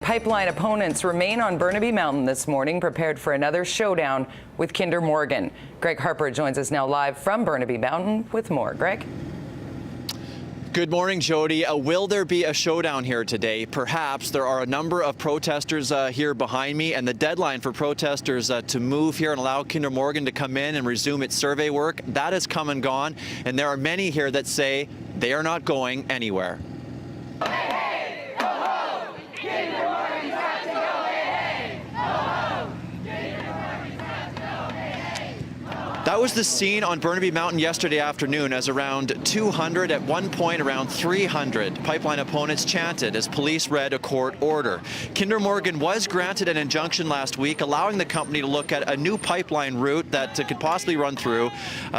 Pipeline opponents remain on Burnaby Mountain this morning, prepared for another showdown with Kinder Morgan. Greg Harper joins us now live from Burnaby Mountain with more. Greg? Good morning, Jody. Will there be a showdown here today? Perhaps. There are a number of protesters here behind me, and the deadline for protesters to move here and allow Kinder Morgan to come in and resume its survey work, that has come and gone, and there are many here that say they are not going anywhere. That was the scene on Burnaby Mountain yesterday afternoon as around 200, at one point around 300 pipeline opponents chanted as police read a court order. Kinder Morgan was granted an injunction last week allowing the company to look at a new pipeline route that could possibly run through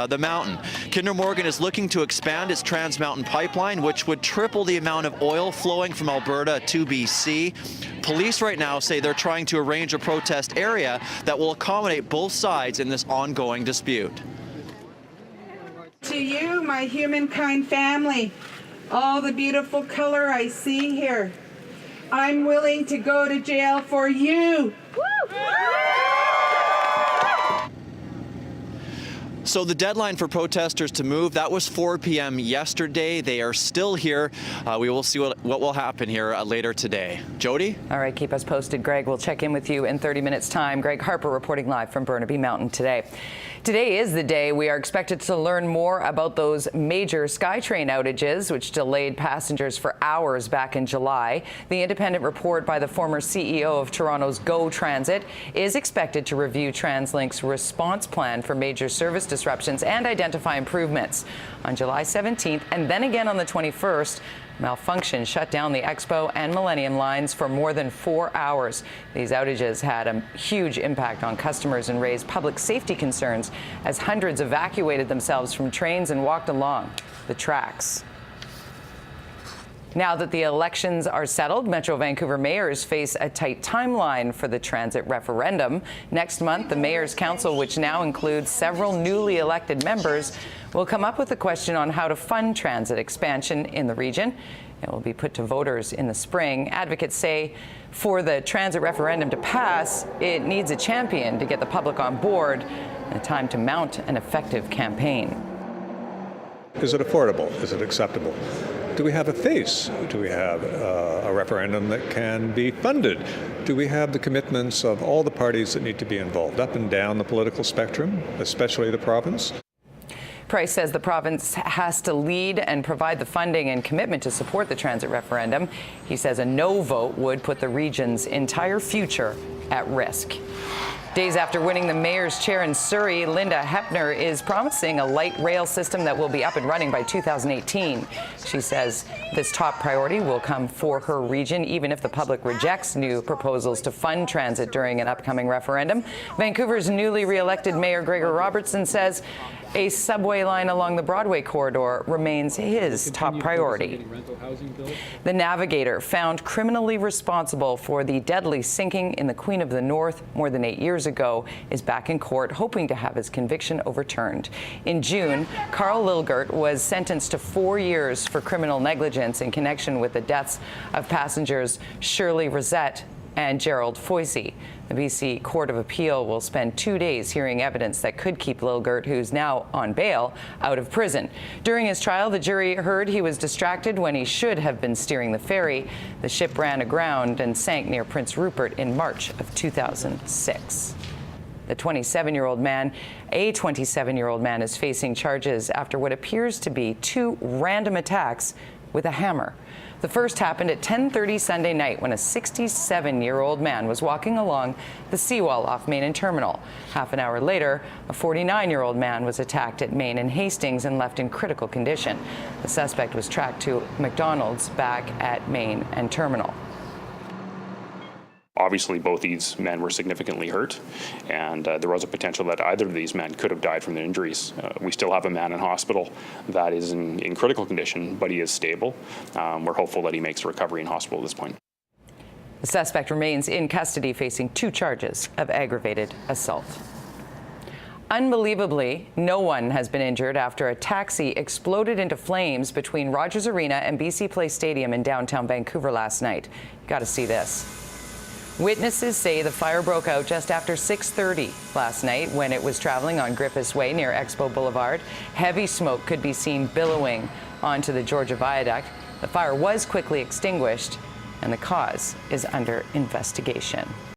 the mountain. Kinder Morgan is looking to expand its Trans Mountain pipeline, which would triple the amount of oil flowing from Alberta to BC. Police right now say they're trying to arrange a protest area that will accommodate both sides in this ongoing dispute. To you, my humankind family, all the beautiful color I see here, I'm willing to go to jail for you. So the deadline for protesters to move, that was 4 p.m. yesterday. They are still here. We will see what will happen here later today. Jody? All right, keep us posted, Greg. We'll check in with you in 30 minutes' time. Greg Harper reporting live from Burnaby Mountain today. Today is the day we are expected to learn more about those major SkyTrain outages, which delayed passengers for hours back in July. The independent report by the former CEO of Toronto's GO Transit is expected to review TransLink's response plan for major service disruptions and identify improvements. On July 17th and then again on the 21st, malfunction shut down the Expo and Millennium lines for more than 4 hours. These outages had a huge impact on customers and raised public safety concerns as hundreds evacuated themselves from trains and walked along the tracks. Now that the elections are settled, Metro Vancouver mayors face a tight timeline for the transit referendum. Next month, the Mayor's Council, which now includes several newly elected members, will come up with a question on how to fund transit expansion in the region. It will be put to voters in the spring. Advocates say for the transit referendum to pass, it needs a champion to get the public on board and time to mount an effective campaign. Is it affordable? Is it acceptable? Do we have a face? Do we have a referendum that can be funded? Do we have the commitments of all the parties that need to be involved, up and down the political spectrum, especially the province? Price says the province has to lead and provide the funding and commitment to support the transit referendum. He says a no vote would put the region's entire future at risk. Days after winning the mayor's chair in Surrey, Linda Hepner is promising a light rail system that will be up and running by 2018. She says this top priority will come for her region, even if the public rejects new proposals to fund transit during an upcoming referendum. Vancouver's newly re-elected Mayor Gregor Robertson says a subway line along the Broadway corridor remains his top priority. The Navigator, found criminally responsible for the deadly sinking in the Queen of the North more than 8 years ago, is back in court hoping to have his conviction overturned. In June, Carl Lilgert was sentenced to 4 years for criminal negligence in connection with the deaths of passengers Shirley Rosette and Gerald Foisey. The BC Court of Appeal will spend 2 days hearing evidence that could keep Lilgert, who's now on bail, out of prison. During his trial, the jury heard he was distracted when he should have been steering the ferry. The ship ran aground and sank near Prince Rupert in March of 2006. A 27-year-old man is facing charges after what appears to be 2 random attacks with a hammer. The first happened at 10:30 Sunday night when a 67-year-old man was walking along the seawall off Main and Terminal. Half an hour later, a 49-year-old man was attacked at Main and Hastings and left in critical condition. The suspect was tracked to McDonald's back at Main and Terminal. Obviously, both these men were significantly hurt, and there was a potential that either of these men could have died from their injuries. We still have a man in hospital that is in critical condition, but he is stable. We're hopeful that he makes a recovery in hospital at this point. The suspect remains in custody, facing 2 charges of aggravated assault. Unbelievably, no one has been injured after a taxi exploded into flames between Rogers Arena and BC Place Stadium in downtown Vancouver last night. You got to see this. Witnesses say the fire broke out just after 6:30 last night when it was traveling on Griffiths Way near Expo Boulevard. Heavy smoke could be seen billowing onto the Georgia Viaduct. The fire was quickly extinguished, and the cause is under investigation.